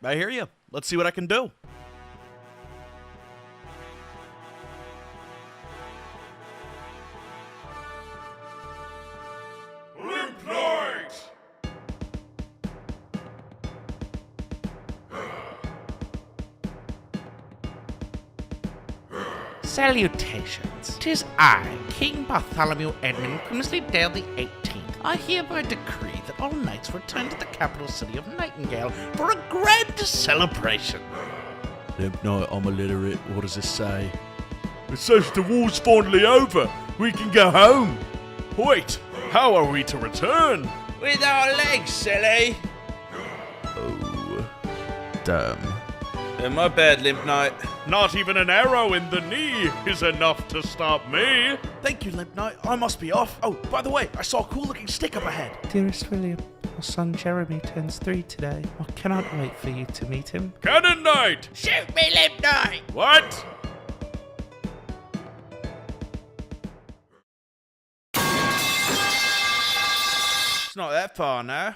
I hear you. Let's see what I can do. Salutations. 'Tis I, King Bartholomew Edmund Grimsleydale the 18th. I hereby decree that all knights return to the capital city of Nightingale for a grand celebration. Limp Knight, I'm illiterate. What does this say? It says the war's finally over. We can go home. Wait, how are we to return? With our legs, silly. Oh, damn. My bad, Limp Knight. Not even an arrow in the knee is enough to stop me. Thank you, Limp Knight. I must be off. Oh, by the way, I saw a cool-looking stick up ahead. Dearest William, our son Jeremy turns 3 today. I cannot wait for you to meet him. Cannon Knight! Shoot me, Limp Knight! What? It's not that far now.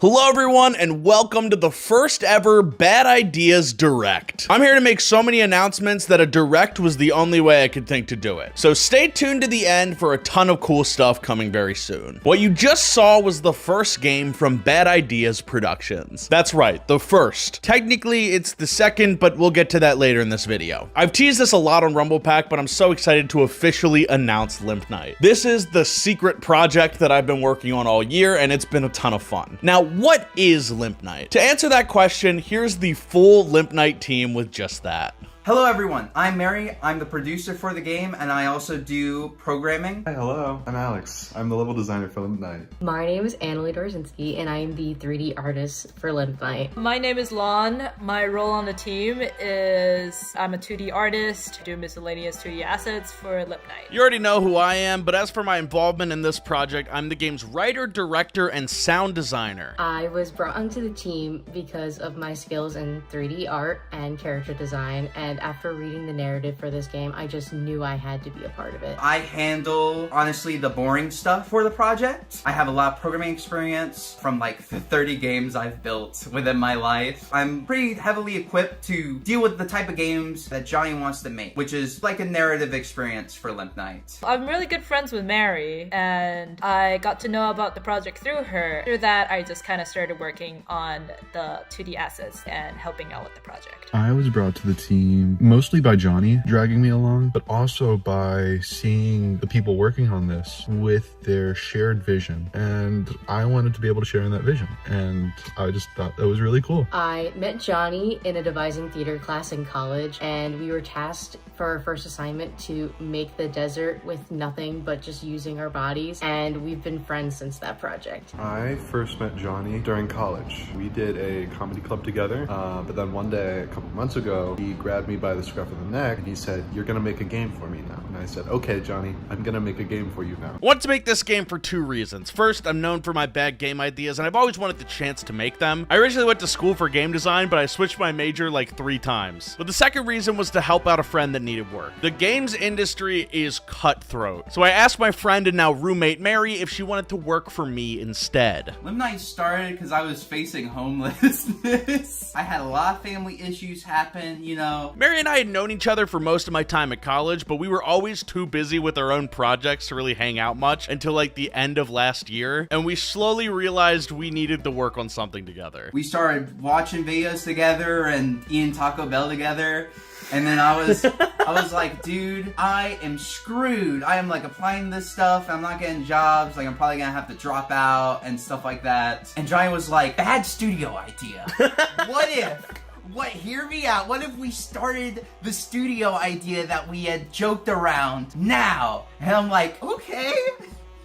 Hello everyone, and welcome to the first ever Bad Ideas Direct. I'm here to make so many announcements that a direct was the only way I could think to do it. So stay tuned to the end for a ton of cool stuff coming very soon. What you just saw was the first game from Bad Ideas Productions. That's right, the first. Technically, it's the second, but we'll get to that later in this video. I've teased this a lot on Rumble Pack, but I'm so excited to officially announce Limp Knight. This is the secret project that I've been working on all year, and it's been a ton of fun. Now, what is Limp Knight? To answer that question, here's the full Limp Knight team with just that. Hello everyone, I'm Mary, I'm the producer for the game, and I also do programming. Hi, hello, I'm Alex. I'm the level designer for Limp Knight. My name is Annalie Dorzinski, and I am the 3D artist for Limp Knight. My name is Lon. My role on the team is I'm a 2D artist, do miscellaneous 2D assets for Limp Knight. You already know who I am, but as for my involvement in this project, I'm the game's writer, director, and sound designer. I was brought onto the team because of my skills in 3D art and character design, and after reading the narrative for this game, I just knew I had to be a part of it. I handle, honestly, the boring stuff for the project. I have a lot of programming experience from like the 30 games I've built within my life. I'm pretty heavily equipped to deal with the type of games that Johnny wants to make, which is like a narrative experience for Limp Knight. I'm really good friends with Mary, and I got to know about the project through her. Through that, I just kind of started working on the 2D assets and helping out with the project. I was brought to the team mostly by Johnny dragging me along, but also by seeing the people working on this with their shared vision. And I wanted to be able to share in that vision. And I just thought that was really cool. I met Johnny in a devising theater class in college, and we were tasked for our first assignment to make the desert with nothing but just using our bodies, and we've been friends since that project. I first met Johnny during college. We did a comedy club together, but then one day, a couple months ago, he grabbed me by the scruff of the neck and he said, "You're gonna make a game for me now." And I said, "Okay, Johnny, I'm gonna make a game for you now." I wanted to make this game for two reasons. First, I'm known for my bad game ideas, and I've always wanted the chance to make them. I originally went to school for game design, but I switched my major like 3 times. But the second reason was to help out a friend that needed work. The games industry is cutthroat, so I asked my friend and now roommate Mary if she wanted to work for me instead. Limp Knight started because I was facing homelessness. I had a lot of family issues happen, you know. Mary and I had known each other for most of my time at college, but we were always too busy with our own projects to really hang out much until like the end of last year, and we slowly realized we needed to work on something together. We started watching videos together and eating Taco Bell together. And then I was like, dude, I am screwed. I am like applying this stuff. I'm not getting jobs. Like I'm probably gonna have to drop out and stuff like that. And Johnny was like, bad studio idea. Hear me out. What if we started the studio idea that we had joked around now? And I'm like, okay,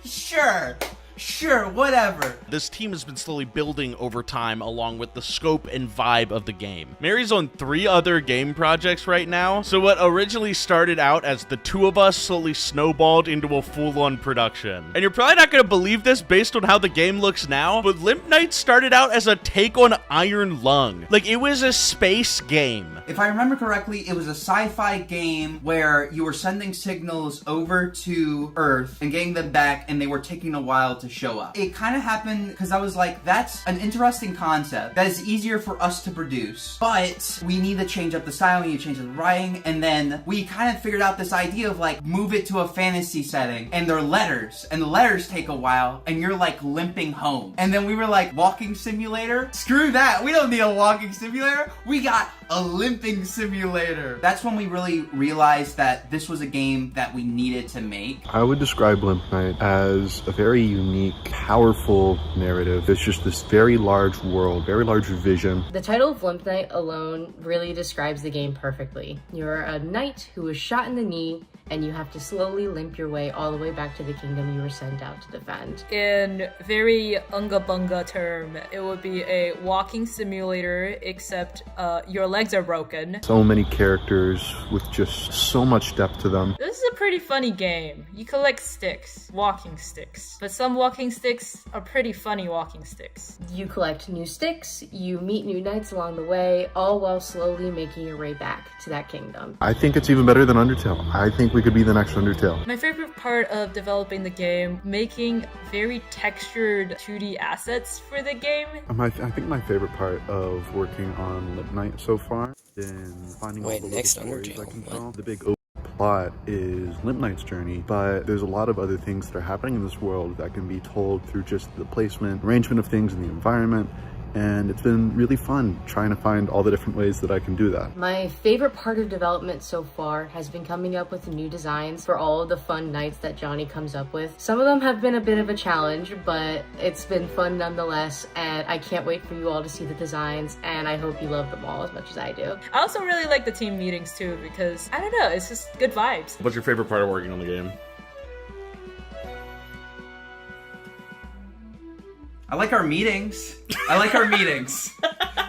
sure. Sure, whatever. This team has been slowly building over time along with the scope and vibe of the game. Mary's on 3 other game projects right now, so what originally started out as the 2 of us slowly snowballed into a full-on production. And you're probably not gonna believe this based on how the game looks now, but Limp Knight started out as a take on Iron Lung. Like, it was a space game. If I remember correctly, it was a sci-fi game where you were sending signals over to Earth and getting them back, and they were taking a while to show up. It kind of happened because I was like, that's an interesting concept that is easier for us to produce, but we need to change up the style, we need to change the writing, and then we kind of figured out this idea of like, move it to a fantasy setting, and they're letters, and the letters take a while, and you're like limping home. And then we were like, walking simulator? Screw that, we don't need a walking simulator, we got a limping simulator. That's when we really realized that this was a game that we needed to make. I would describe Limp Knight as a very unique, powerful narrative. It's just this very large world, very large vision. The title of Limp Knight alone really describes the game perfectly. You're a knight who was shot in the knee, and you have to slowly limp your way all the way back to the kingdom you were sent out to defend. In very unga bunga term, it would be a walking simulator, except your legs are broken. So many characters with just so much depth to them. This is a pretty funny game. You collect sticks, walking sticks, but some walking sticks are pretty funny walking sticks. You collect new sticks, you meet new knights along the way, all while slowly making your way back to that kingdom. I think it's even better than Undertale. I think we could be the next Undertale. My favorite part of developing the game, making very textured 2D assets for the game. I think my favorite part of working on Limp Knight so far has been finding all the little stories I can tell. The big plot is Limp Knight's journey, but there's a lot of other things that are happening in this world that can be told through just the placement, arrangement of things in the environment. And it's been really fun trying to find all the different ways that I can do that. My favorite part of development so far has been coming up with new designs for all of the fun knights that Johnny comes up with. Some of them have been a bit of a challenge, but it's been fun nonetheless, and I can't wait for you all to see the designs, and I hope you love them all as much as I do. I also really like the team meetings too, because, I don't know, it's just good vibes. What's your favorite part of working on the game? I like our meetings. I like our meetings.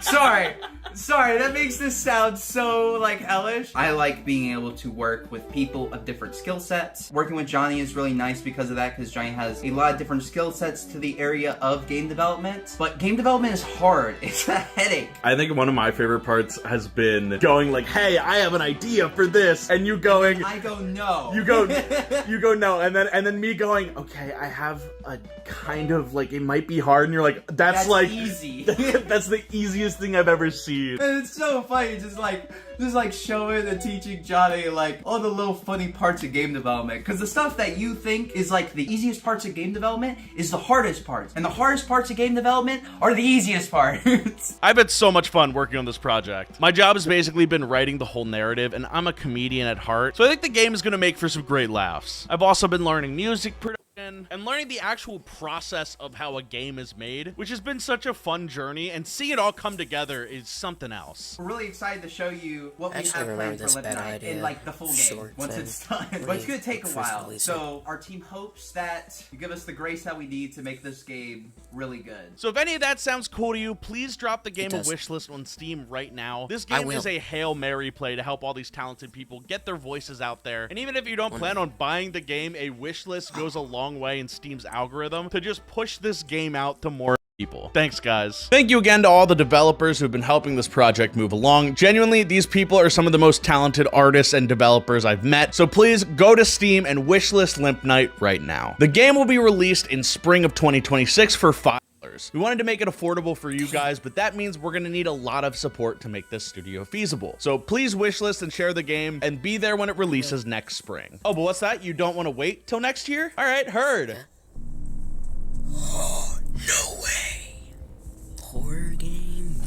Sorry, that makes this sound so, like, hellish. I like being able to work with people of different skill sets. Working with Johnny is really nice because of that, because Johnny has a lot of different skill sets to the area of game development. But game development is hard. It's a headache. I think one of my favorite parts has been going like, hey, I have an idea for this, and you going, I go, no. you go no, and then me going, okay, I have a kind of, like, it might be hard, and you're like, that's like easy. That's the easiest thing I've ever seen. And it's so funny, just like showing and teaching Johnny like all the little funny parts of game development. Because the stuff that you think is like the easiest parts of game development is the hardest parts. And the hardest parts of game development are the easiest parts. I've had so much fun working on this project. My job has basically been writing the whole narrative, and I'm a comedian at heart, so I think the game is going to make for some great laughs. I've also been learning music production and learning the actual process of how a game is made, which has been such a fun journey, and seeing it all come together is something else. We're really excited to show you what we Actually, have planned for this Limp bad Knight idea in like the full game short once thing. it's done. But it's gonna take a while. So our team hopes that you give us the grace that we need to make this game really good. So if any of that sounds cool to you, please drop the game a does. wish list on Steam right now. This I game will. is a Hail Mary play to help all these talented people get their voices out there. And even if you don't plan on buying the game, a wish list goes a long way in Steam's algorithm to just push this game out to more people. Thanks, guys. Thank you again to all the developers who've been helping this project move along. Genuinely, these people are some of the most talented artists and developers I've met, so please go to Steam and wishlist Limp Knight right now. The game will be released in spring of 2026 for $5. We wanted to make it affordable for you guys, but that means we're gonna need a lot of support to make this studio feasible. So please wishlist and share the game, and be there when it releases next spring. Oh, but what's that? You don't want to wait till next year? All right, heard. Oh, no way. Horror game?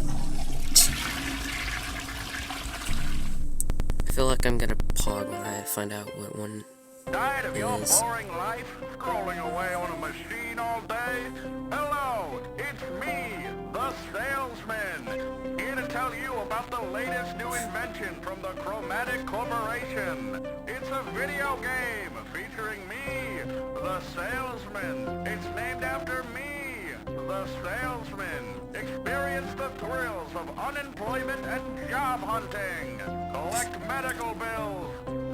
I feel like I'm gonna pog when I find out what one Tired of your is. boring life, scrolling away on a machine all day? Hello, it's me, the salesman, here to tell you about the latest new invention from the Chromatic Corporation. It's a video game featuring me, the the salesman. It's named after me, the salesman. Experience the thrills of unemployment and job hunting. Collect medical bills,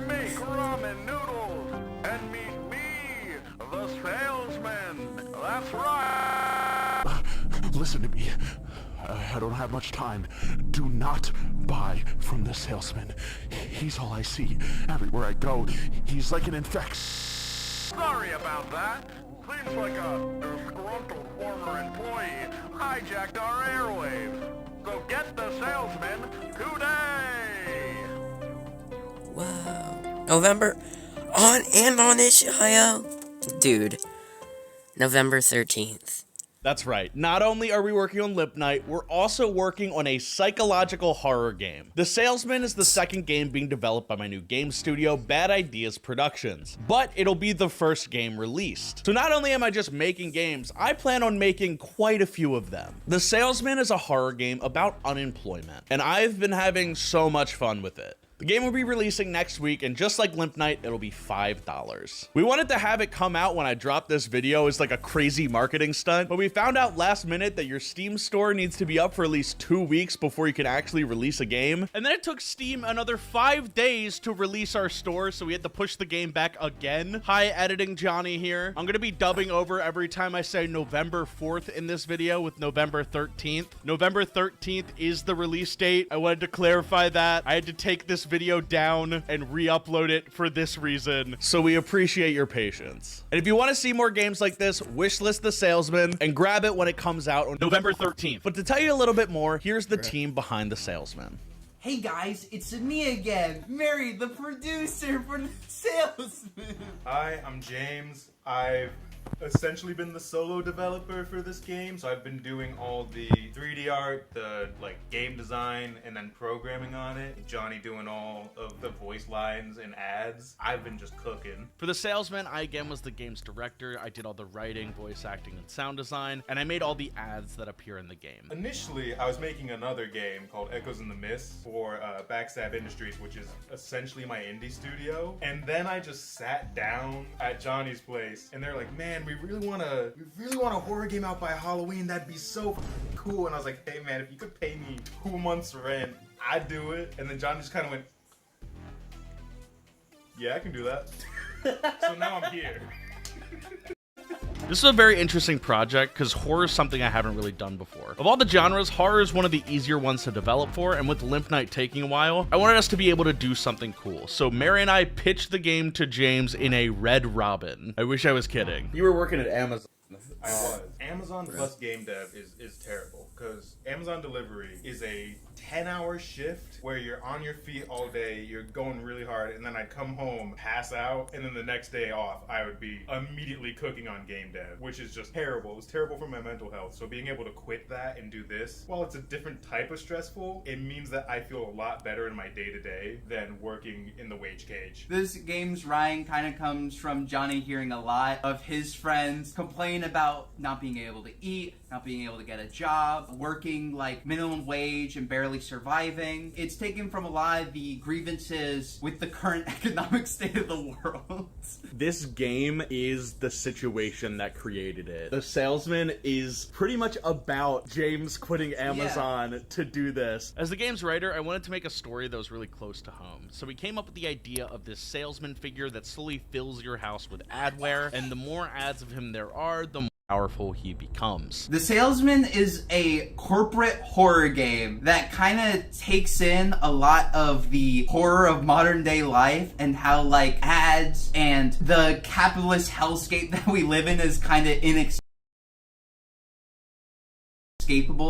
make ramen noodles, and meet me, the salesman. That's right. Listen to me. I don't have much time. Do not buy from the salesman. He's all I see. Everywhere I go, he's like an infection. Sorry about that. Seems like a disgruntled former employee hijacked our airwaves. So get the salesman today! Whoa. November on Ishio? Dude. November 13th. That's right. Not only are we working on Limp Night, we're also working on a psychological horror game. The Salesman is the second game being developed by my new game studio, Bad Ideas Productions, but it'll be the first game released. So not only am I just making games, I plan on making quite a few of them. The Salesman is a horror game about unemployment, and I've been having so much fun with it. The game will be releasing next week, and just like Limp Night, it'll be $5. We wanted to have it come out when I dropped this video as like a crazy marketing stunt, but we found out last minute that your Steam store needs to be up for at least 2 weeks before you can actually release a game. And then it took Steam another 5 days to release our store, so we had to push the game back again. Hi, editing Johnny here. I'm gonna be dubbing over every time I say November 4th in this video with November 13th. November 13th is the release date. I wanted to clarify that. I had to take this video down and re-upload it for this reason, so we appreciate your patience. And if you want to see more games like this, wishlist The Salesman and grab it when it comes out on November 13th. But to tell you a little bit more, here's the team behind The Salesman. Hey guys, it's me again, Mary, the producer for The Salesman. Hi, I'm James. I've essentially been the solo developer for this game, so I've been doing all the 3D art, the game design, and then programming on it. Johnny doing all of the voice lines and ads. I've been just cooking. For The Salesman, I again was the game's director. I did all the writing, voice acting, and sound design, and I made all the ads that appear in the game. Initially, I was making another game called Echoes in the Mist for Backstab Industries, which is essentially my indie studio. And then I just sat down at Johnny's place, and they're like, "Man, we really want a horror game out by Halloween. That'd be so cool." And I was like, "Hey man, if you could pay me 2 months rent, I'd do it." And then John just kind of went, "Yeah, I can do that." So now I'm here. This is a very interesting project because horror is something I haven't really done before. Of all the genres, horror is one of the easier ones to develop for, and with Limp Night taking a while, I wanted us to be able to do something cool. So Mary and I pitched the game to James in a Red Robin. I wish I was kidding. You were working at Amazon. I was. Amazon plus game dev is terrible because Amazon delivery is a 10-hour shift where you're on your feet all day, you're going really hard, and then I'd come home, pass out, and then the next day off, I would be immediately cooking on game dev, which is just terrible. It was terrible for my mental health. So being able to quit that and do this, while it's a different type of stressful, it means that I feel a lot better in my day-to-day than working in the wage cage. This game's Ryan kind of comes from Johnny hearing a lot of his friends complain about not being able to eat, not being able to get a job, working like minimum wage and barely surviving. It's taken from a lot of the grievances with the current economic state of the world. This game is the situation that created it. The Salesman is pretty much about James quitting Amazon to do this. As the game's writer, I wanted to make a story that was really close to home. So we came up with the idea of this salesman figure that slowly fills your house with adware, and the more ads of him there are, the more powerful he becomes. The Salesman is a corporate horror game that kind of takes in a lot of the horror of modern day life and how like ads and the capitalist hellscape that we live in is kind of inescapable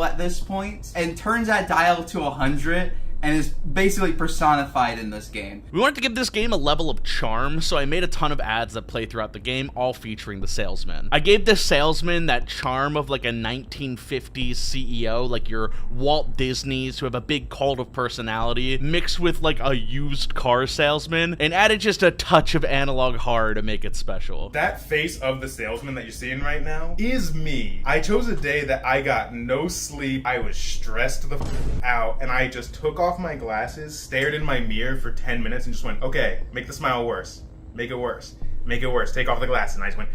at this point, and turns that dial to 100 and is basically personified in this game. We wanted to give this game a level of charm, so I made a ton of ads that play throughout the game, all featuring the salesman. I gave this salesman that charm of like a 1950s CEO, like your Walt Disneys who have a big cult of personality, mixed with like a used car salesman, and added just a touch of analog horror to make it special. That face of the salesman that you're seeing right now is me. I chose a day that I got no sleep, I was stressed the out, and I just took off my glasses, stared in my mirror for 10 minutes, and just went, okay, make the smile worse. Make it worse. make it worse. Take off the glasses. And I just went,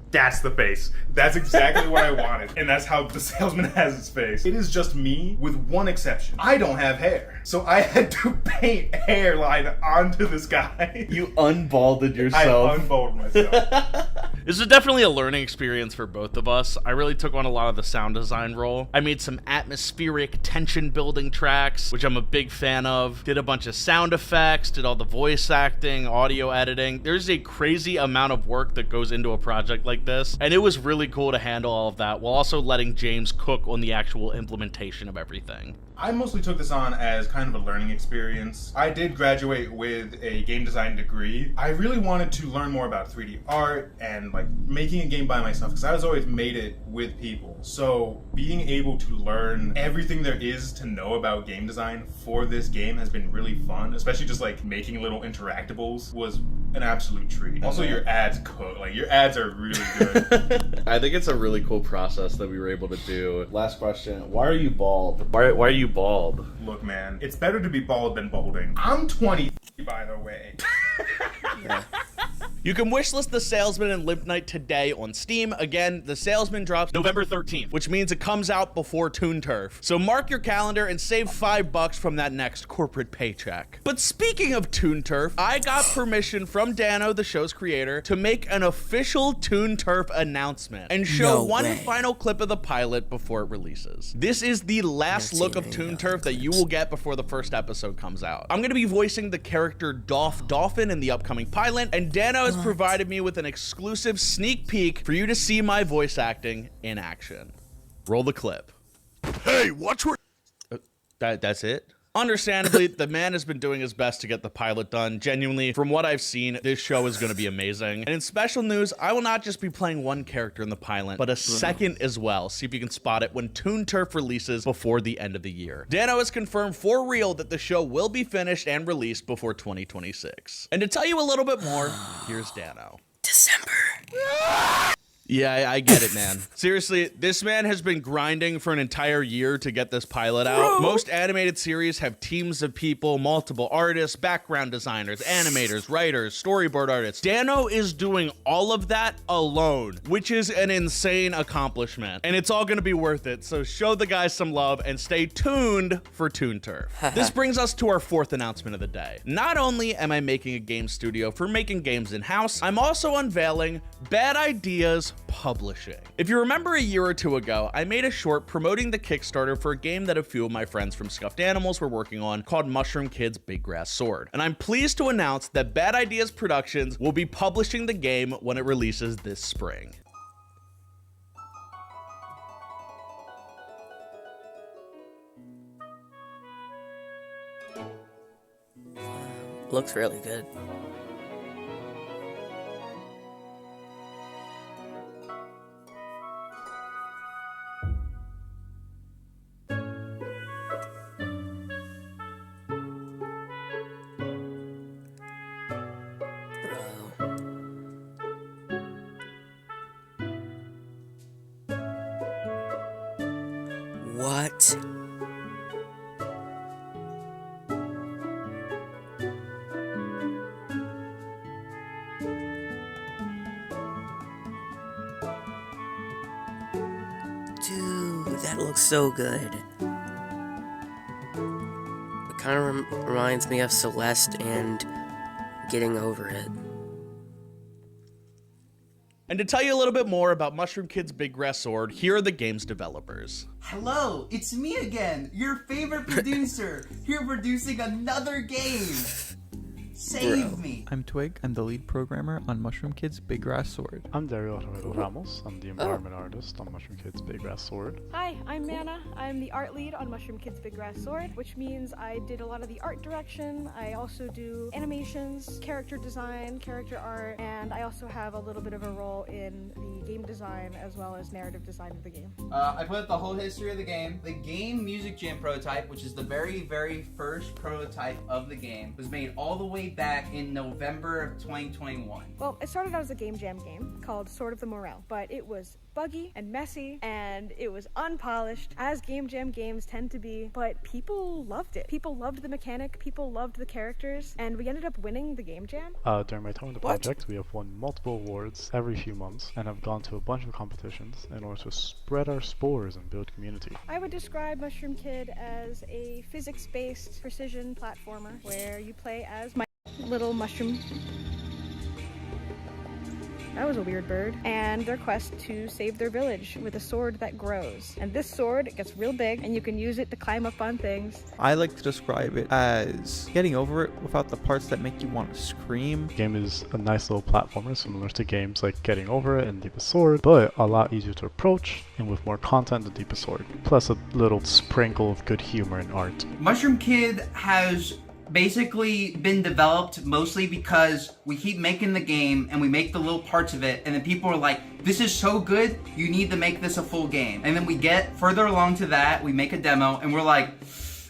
that's the face. That's exactly what I wanted. And that's how the salesman has his face. It is just me with one exception. I don't have hair. So I had to paint hairline onto this guy. You unbalded yourself. I unbalded myself. This is definitely a learning experience for both of us. I really took on a lot of the sound design role. I made some atmospheric tension building tracks, which I'm a big fan of. Did a bunch of sound effects, did all the voice acting, audio editing. There's a crazy amount of work that goes into a project like this, and it was really cool to handle all of that while also letting James cook on the actual implementation of everything. I mostly took this on as kind of a learning experience. I did graduate with a game design degree. I really wanted to learn more about 3D art and like making a game by myself because I was always made it with people. So being able to learn everything there is to know about game design for this game has been really fun, especially just like making little interactables was an absolute treat. Also, your ads cook. Like, your ads are really good. I think it's a really cool process that we were able to do. Last question. Why are you bald? Why are you bald? Look, man, it's better to be bald than balding. I'm 20, by the way. Yeah. You can wishlist The Salesman and Limp Night today on Steam. Again, The Salesman drops November 13th, which means it comes out before Toon Turf. So mark your calendar and save $5 from that next corporate paycheck. But speaking of Toon Turf, I got permission from Dano, the show's creator, to make an official Toon Turf announcement and show one final clip of the pilot before it releases. This is the last look of Toon Turf that you will get before the first episode comes out. I'm going to be voicing the character Dolphin in the upcoming pilot, and Dano has provided me with an exclusive sneak peek for you to see my voice acting in action. Roll the clip. Hey, watch where... That's it? Understandably, the man has been doing his best to get the pilot done. Genuinely, from what I've seen, this show is going to be amazing. And in special news, I will not just be playing one character in the pilot, but a second as well. See if you can spot it when Toon Turf releases before the end of the year. Dano has confirmed for real that the show will be finished and released before 2026. And to tell you a little bit more, here's Dano. December. Yeah, I get it, man. Seriously, this man has been grinding for an entire year to get this pilot out. Most animated series have teams of people, multiple artists, background designers, animators, writers, storyboard artists. Dano is doing all of that alone, which is an insane accomplishment. And it's all gonna be worth it, so show the guy some love and stay tuned for Toon Turf. This brings us to our fourth announcement of the day. Not only am I making a game studio for making games in-house, I'm also unveiling Bad Ideas Publishing. If you remember a year or two ago, I made a short promoting the Kickstarter for a game that a few of my friends from Scuffed Animals were working on called Mushroom Kid's Big Grass Sword. And I'm pleased to announce that Bad Ideas Productions will be publishing the game when it releases this spring. Looks really good. What? Dude, that looks so good. It kind of reminds me of Celeste and Getting Over It. And to tell you a little bit more about Mushroom Kid's Big Grass Sword, here are the game's developers. Hello, it's me again, your favorite producer, here producing another game. Save me. I'm Twig. I'm the lead programmer on Mushroom Kid's Big Grass Sword. I'm Dario Ramos. I'm the environment artist on Mushroom Kid's Big Grass Sword. Hi, I'm Mana. I'm the art lead on Mushroom Kid's Big Grass Sword, which means I did a lot of the art direction. I also do animations, character design, character art, and I also have a little bit of a role in the game design as well as narrative design of the game. I put up the whole history of the game music jam prototype, which is the very, very first prototype of the game, was made all the way way back in November of 2021. Well, it started out as a game jam game called Sword of the Morel, but it was buggy and messy and it was unpolished, as game jam games tend to be, but people loved it. People loved the mechanic, people loved the characters, and we ended up winning the game jam. During my time in the project, we have won multiple awards every few months and have gone to a bunch of competitions in order to spread our spores and build community. I would describe Mushroom Kid as a physics-based precision platformer where you play as my little mushroom. That was a weird bird. And their quest to save their village with a sword that grows. And this sword gets real big and you can use it to climb up on things. I like to describe it as getting over it without the parts that make you want to scream. The game is a nice little platformer similar to games like Getting Over It and Deepest Sword, but a lot easier to approach and with more content than Deepest Sword. Plus a little sprinkle of good humor and art. Mushroom Kid has basically been developed mostly because we keep making the game and we make the little parts of it and then people are like, this is so good, you need to make this a full game. And then we get further along to that, we make a demo and we're like,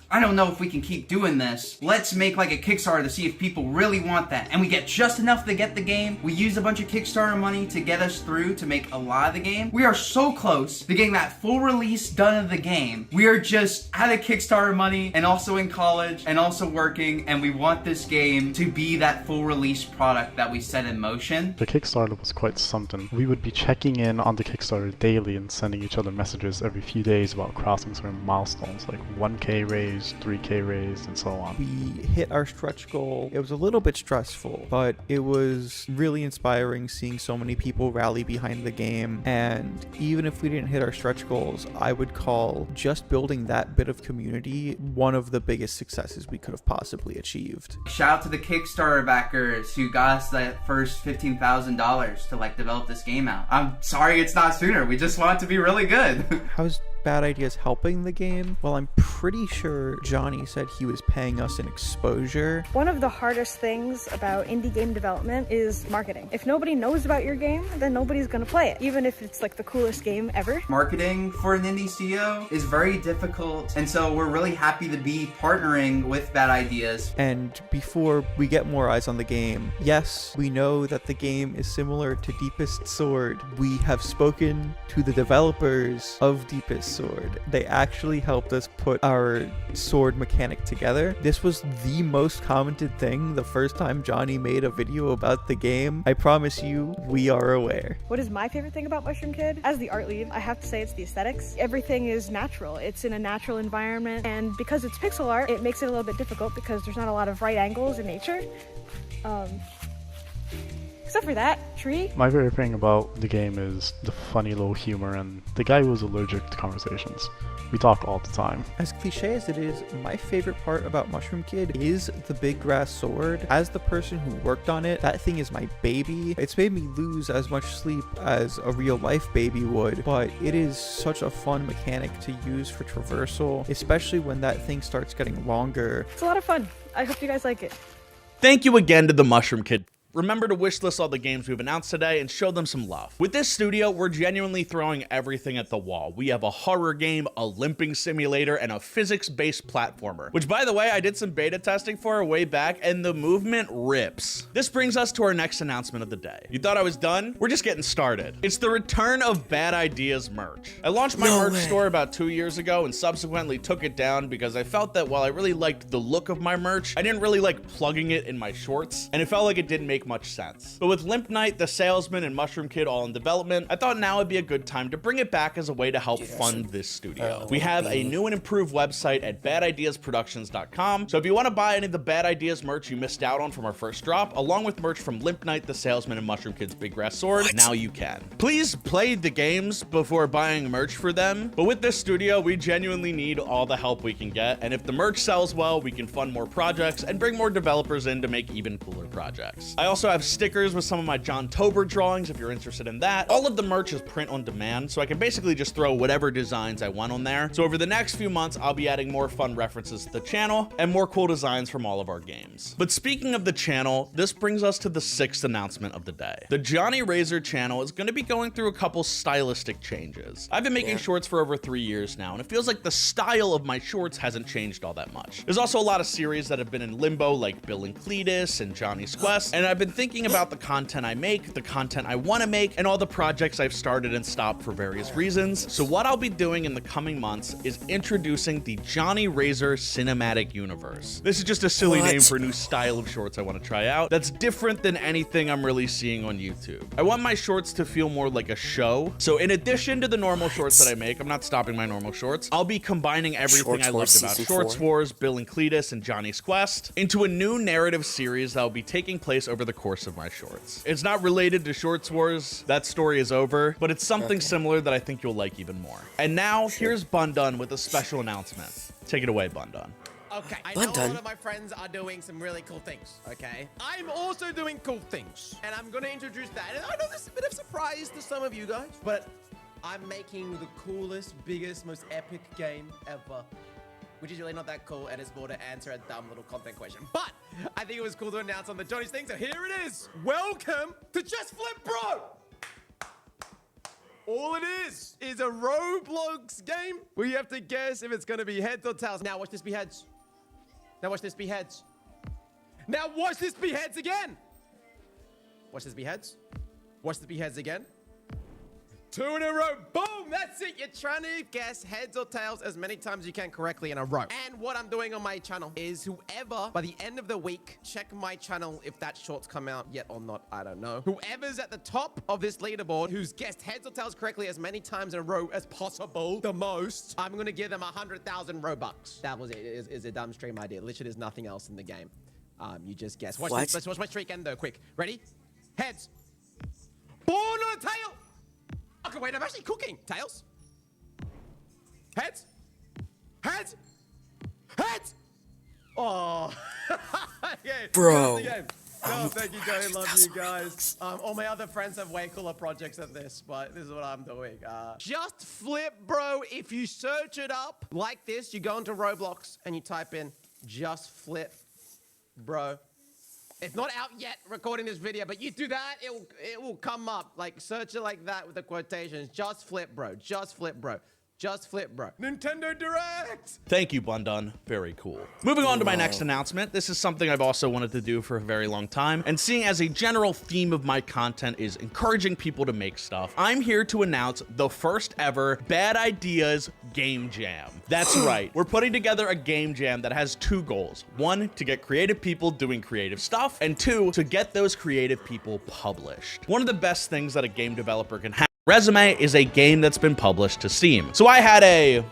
I don't know if we can keep doing this. Let's make like a Kickstarter to see if people really want that. And we get just enough to get the game. We use a bunch of Kickstarter money to get us through to make a lot of the game. We are so close to getting that full release done of the game. We are just out of Kickstarter money and also in college and also working, and we want this game to be that full release product that we set in motion. The Kickstarter was quite something. We would be checking in on the Kickstarter daily and sending each other messages every few days about crossing certain milestones like 1K raise, 3K raise, and so on. We hit our stretch goal. It was a little bit stressful, but it was really inspiring seeing so many people rally behind the game. And even if we didn't hit our stretch goals, I would call just building that bit of community one of the biggest successes we could have possibly achieved. Shout out to the Kickstarter backers who got us that first $15,000 to like develop this game out. I'm sorry it's not sooner. We just want it to be really good. How's Bad Ideas helping the game? Well, I'm pretty sure Johnny said he was paying us an exposure. One of the hardest things about indie game development is marketing. If nobody knows about your game, then nobody's gonna play it, even if it's like the coolest game ever. Marketing for an indie studio is very difficult, and so we're really happy to be partnering with Bad Ideas. And before we get more eyes on the game, yes, we know that the game is similar to Deepest Sword. We have spoken to the developers of Deepest Sword. They actually helped us put our sword mechanic together. This was the most commented thing the first time Johnny made a video about the game. I promise you, we are aware. What is my favorite thing about Mushroom Kid? As the art lead, I have to say it's the aesthetics. Everything is natural. It's in a natural environment, and because it's pixel art, it makes it a little bit difficult because there's not a lot of right angles in nature. Except for that tree. My favorite thing about the game is the funny little humor and the guy who was allergic to conversations. We talk all the time. As cliche as it is, my favorite part about Mushroom Kid is the big grass sword. As the person who worked on it, that thing is my baby. It's made me lose as much sleep as a real life baby would, but it is such a fun mechanic to use for traversal, especially when that thing starts getting longer. It's a lot of fun. I hope you guys like it. Thank you again to the Mushroom Kid. Remember to wishlist all the games we've announced today and show them some love. With this studio, we're genuinely throwing everything at the wall. We have a horror game, a limping simulator, and a physics-based platformer, which, by the way, I did some beta testing for way back, and the movement rips. This brings us to our next announcement of the day. You thought I was done? We're just getting started. It's the return of Bad Ideas merch. I launched my merch store about 2 years ago and subsequently took it down because I felt that while I really liked the look of my merch, I didn't really like plugging it in my shorts, and it felt like it didn't make much sense. But with Limp Knight, The Salesman, and Mushroom Kid all in development, I thought now would be a good time to bring it back as a way to help fund this studio. We have a new and improved website at badideasproductions.com, so if you want to buy any of the Bad Ideas merch you missed out on from our first drop, along with merch from Limp Knight, The Salesman, and Mushroom Kid's Big Grass Sword, now you can. Please play the games before buying merch for them, but with this studio, we genuinely need all the help we can get, and if the merch sells well, we can fund more projects and bring more developers in to make even cooler projects. I also have stickers with some of my Johntober drawings if you're interested in that. All of the merch is print on demand, so I can basically just throw whatever designs I want on there. So over the next few months, I'll be adding more fun references to the channel and more cool designs from all of our games. But speaking of the channel, this brings us to the 6th announcement of the day. The Johnny Razor channel is going to be going through a couple stylistic changes. I've been making shorts for over 3 years now, and it feels like the style of my shorts hasn't changed all that much. There's also a lot of series that have been in limbo, like Bill and Cletus and Johnny's Quest, and I've been thinking about the content I make, the content I want to make, and all the projects I've started and stopped for various reasons. So what I'll be doing in the coming months is introducing the Johnny Razor Cinematic Universe. This is just a silly name for a new style of shorts I want to try out that's different than anything I'm really seeing on YouTube. I want my shorts to feel more like a show. So in addition to the normal shorts that I make, I'm not stopping my normal shorts, I'll be combining everything I loved about Shorts Wars, Bill and Cletus, and Johnny's Quest into a new narrative series that will be taking place over the course of my shorts. It's not related to Shorts Wars, that story is over, but it's something similar that I think you'll like even more. And now, here's Bundun with a special announcement. Take it away, Bundun. Okay, I know a lot of my friends are doing some really cool things, okay? I'm also doing cool things, and I'm gonna introduce that. And I know this is a bit of a surprise to some of you guys, but I'm making the coolest, biggest, most epic game ever, which is really not that cool, and it's more to answer a dumb little content question. But I think it was cool to announce on the Johnny's thing, so here it is. Welcome to Just Flip Bro! All it is a Roblox game where you have to guess if it's gonna be heads or tails. Now watch this be heads. Now watch this be heads. Now watch this be heads again. Watch this be heads. Watch this be heads again. 2 in a row. Boom! That's it. You're trying to guess heads or tails as many times as you can correctly in a row. And what I'm doing on my channel is whoever, by the end of the week, check my channel if that short's come out yet or not, I don't know. Whoever's at the top of this leaderboard, who's guessed heads or tails correctly as many times in a row as possible, the most, I'm going to give them 100,000 Robux. That was it. It's a dumb stream idea. Literally, there's nothing else in the game. You just guess. Watch this. Let's watch my streak end, though, quick. Ready? Heads. Born on a tail. Okay, wait, I'm actually cooking. Tails? Heads? Heads? Heads? Oh. Okay. Bro. No, thank you, Joey. Love you guys. All my other friends have way cooler projects than this, but this is what I'm doing. Just Flip Bro. If you search it up like this, you go into Roblox and you type in Just Flip Bro. It's not out yet recording this video, but you do that, it will come up. Like, search it like that with the quotations. Just Flip Bro. Just Flip Bro. Just Flip Bro. Nintendo Direct! Thank you, Bundun. Very cool. Moving on to my next announcement. This is something I've also wanted to do for a very long time. And seeing as a general theme of my content is encouraging people to make stuff, I'm here to announce the first ever Bad Ideas Game Jam. That's right. We're putting together a game jam that has 2 goals. 1, to get creative people doing creative stuff. And 2, to get those creative people published. One of the best things that a game developer can have resume is a game that's been published to Steam. So I had a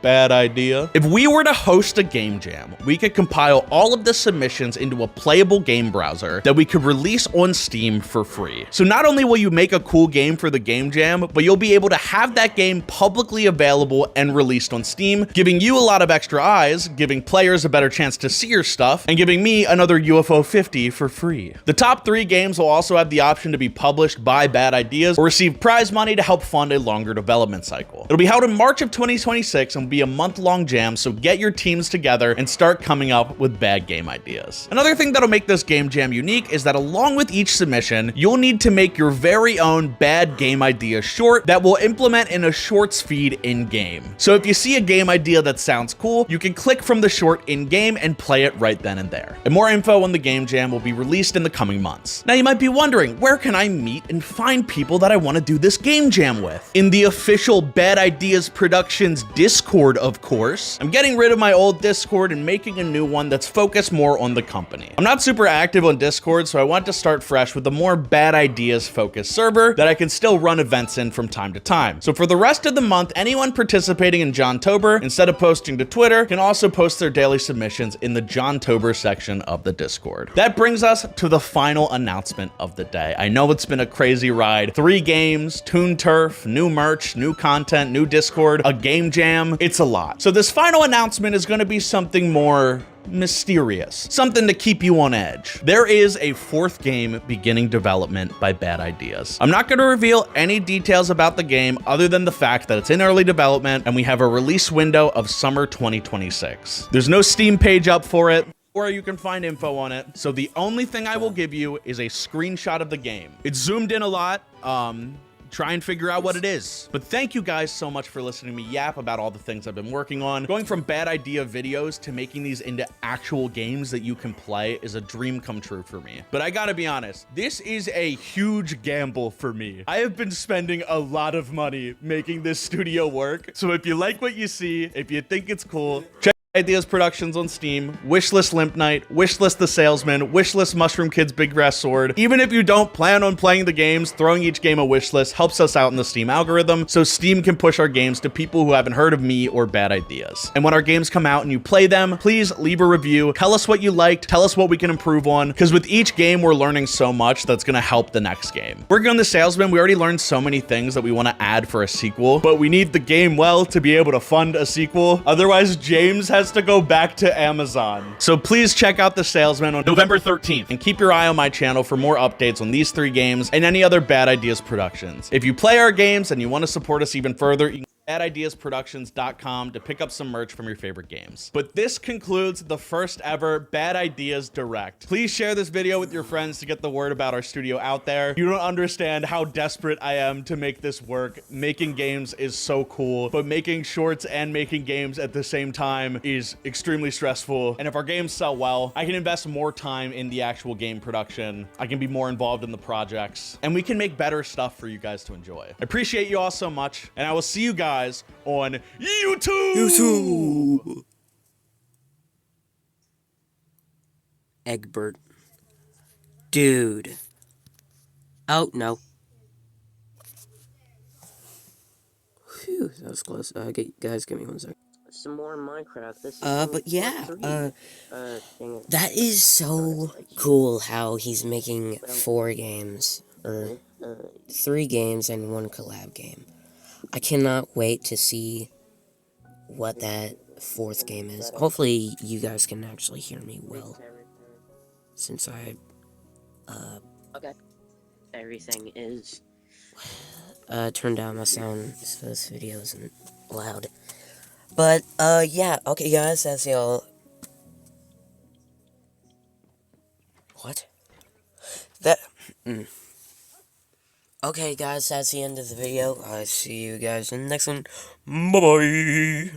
bad idea. If we were to host a game jam, we could compile all of the submissions into a playable game browser that we could release on Steam for free. So not only will you make a cool game for the game jam, but you'll be able to have that game publicly available and released on Steam, giving you a lot of extra eyes, giving players a better chance to see your stuff, and giving me another UFO 50 for free. The top 3 games will also have the option to be published by Bad Ideas or receive prize money to help fund a longer development cycle. It'll be held in March of 2026 and be a month-long jam, so get your teams together and start coming up with bad game ideas. Another thing that'll make this game jam unique is that along with each submission, you'll need to make your very own bad game idea short that will implement in a shorts feed in-game. So if you see a game idea that sounds cool, you can click from the short in-game and play it right then and there. And more info on the game jam will be released in the coming months. Now you might be wondering, where can I meet and find people that I want to do this game jam with? In the official Bad Ideas Productions Discord, of course. I'm getting rid of my old Discord and making a new one that's focused more on the company. I'm not super active on Discord, so I want to start fresh with a more Bad Ideas focused server that I can still run events in from time to time. So for the rest of the month, anyone participating in Johntober, instead of posting to Twitter, can also post their daily submissions in the Johntober section of the Discord. That brings us to the final announcement of the day. I know it's been a crazy ride. 3 games, Toon Turf, new merch, new content, new Discord, a game jam. It's a lot. So this final announcement is going to be something more mysterious, something to keep you on edge. There is a 4th game beginning development by Bad Ideas. I'm not going to reveal any details about the game other than the fact that it's in early development and we have a release window of summer 2026. There's no Steam page up for it, or you can find info on it. So the only thing I will give you is a screenshot of the game. It's zoomed in a lot. Try and figure out what it is. But thank you guys so much for listening to me yap about all the things I've been working on. Going from bad idea videos to making these into actual games that you can play is a dream come true for me. But I gotta be honest, this is a huge gamble for me. I have been spending a lot of money making this studio work. So if you like what you see, if you think it's cool, check Ideas Productions on Steam, wishlist Limp Knight, wishlist The Salesman, wishlist Mushroom Kids Big Grass Sword. Even if you don't plan on playing the games, throwing each game a wishlist helps us out in the Steam algorithm, so Steam can push our games to people who haven't heard of me or Bad Ideas. And when our games come out and you play them, please leave a review, tell us what you liked, tell us what we can improve on, because with each game we're learning so much that's gonna help the next game. Working on The Salesman, we already learned so many things that we want to add for a sequel, but we need the game well to be able to fund a sequel. Otherwise, James has to go back to Amazon. So please check out The Salesman on November 13th and keep your eye on my channel for more updates on these 3 games and any other Bad Ideas productions. If you play our games and you want to support us even further, you can badideasproductions.com to pick up some merch from your favorite games. But this concludes the first ever Bad Ideas Direct. Please share this video with your friends to get the word about our studio out there. You don't understand how desperate I am to make this work. Making games is so cool, but making shorts and making games at the same time is extremely stressful. And if our games sell well, I can invest more time in the actual game production. I can be more involved in the projects, and we can make better stuff for you guys to enjoy. I appreciate you all so much, and I will see you guys on YouTube. Egbert. Dude. Oh, no. Phew, that was close. Guys, give me 1 sec. Some more Minecraft. This is But yeah, that is so cool how he's making 4 games, or 3 games and 1 collab game. I cannot wait to see what that 4th game is. Hopefully you guys can actually hear me well, since I, Okay. Everything is... turned down my sound so this video isn't loud. But, yeah, okay guys, that's y'all. What? Okay guys, that's the end of the video. I see you guys in the next one. Bye-bye!